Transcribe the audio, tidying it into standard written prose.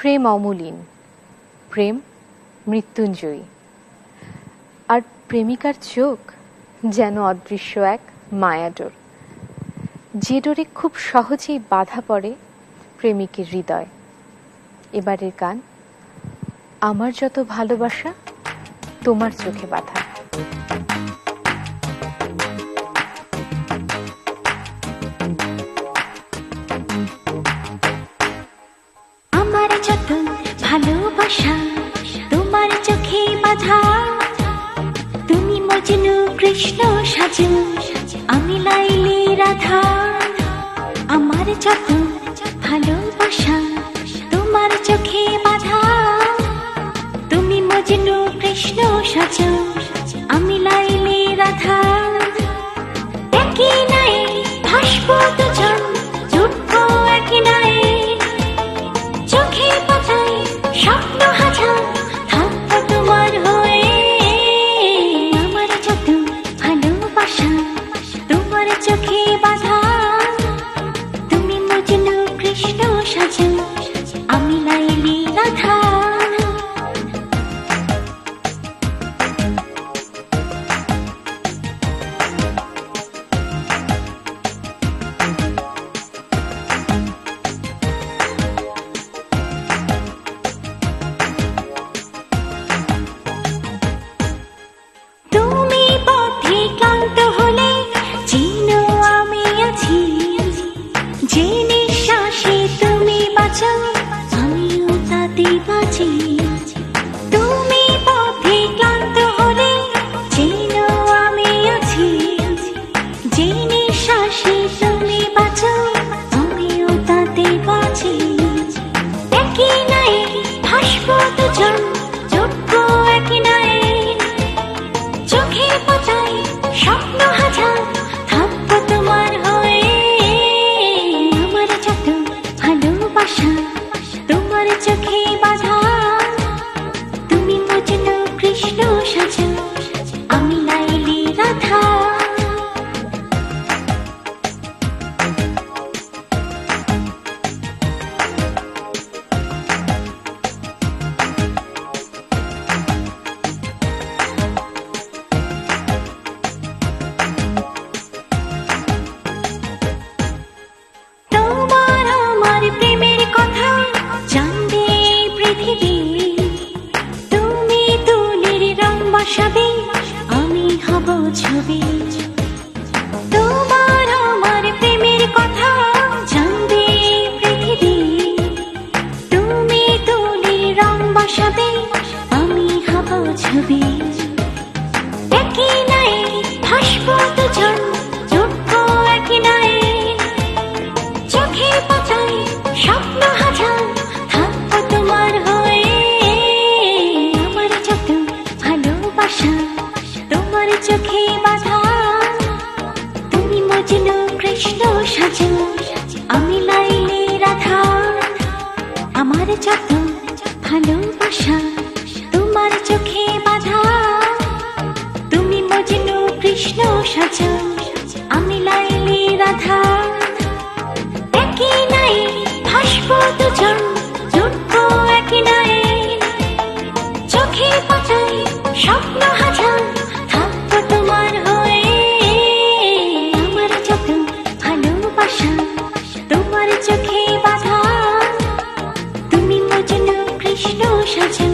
প্রেম অমলিন, প্রেম মৃত্যুঞ্জয়ী। আর প্রেমিকার চোখ যেন অদৃশ্য এক মায়াডোর, যে ডোরে খুব সহজেই বাধা পড়ে প্রেমিকের হৃদয়। এবারের গান, আমার যত ভালোবাসা তোমার চোখে বাঁধা। আমার যত ভালোবাসা তোমার চোখে বাঁধা, তুমি মজনু কৃষ্ণ সাজু, আমি লাইলি রাধা। আমার যত ভালোবাসা তোমার চোখে বাঁধা, তুমি মজনু কৃষ্ণ সাজু, আমি লাইলি রাধা। একই নাই ভাসব দুজন, জুটবো একই নাই, চোখে পাতায় স্বপ্ন হাজার, থাকবো তোমার হয়ে। আমার যত ভালোবাসা তোমার চোখে বাঁধা, তুমি মজনু কৃষ্ণ সাজু, আমি লাইলি রাধা। তুমি পথে ক্লান্ত হলে চিনো আমি আছি, যে নিঃশ্বাসে তুমি বাঁচাও আমিও তাতে বাঁচি। তুমি পথে ক্লান্ত হলে চিনো আমি আছি, যে নিঃশ্বাসে তুমি বাঁচাও আমিও তাতে বাঁচি। একই নাই ভাসব দুজন, জুটবো একই নাই, চোখে পাতায় স্বপ্ন হাজার, থাকবো তোমার হয়ে। আমার যত ভালোবাসা তোমার চোখে বাঁধা, তুমি মজনু কৃষ্ণ সাজু, আমি লাইলি রাধা। তোমার আমার প্রেমের কথা জানবে পৃথিবী, তুমি তুলির রং বসাবে, আমি হব ছবি। তোমার আমার প্রেমের কথা জানবে পৃথিবী, তুমি তুলির রং বসাবে, আমি হব ছবি। একই নাই ভাসব দুজন, জুটবো একই নাই, চোখে পাতায় স্বপ্ন হাজার, থাকবো তোমার হয়ে। আমার যত ভালোবাসা তোমার চোখে বাঁধা, তুমি মজনু কৃষ্ণ সাজু, আমি লাইলি রাধা। আমার যত ভালোবাসা তোমার চোখে বাঁধা, তুমি মজনু কৃষ্ণ সাজু, আমি লাইলি রাধা। একই নাই ভাসব দুজন, জুটবো একই নাই, চোখে পাতায় স্বপ্ন হাজার, থাকবো তোমার হয়ে। আমার যত ভালোবাসা তোমার চোখে বাঁধা, তুমি মজনু কৃষ্ণ সাজু,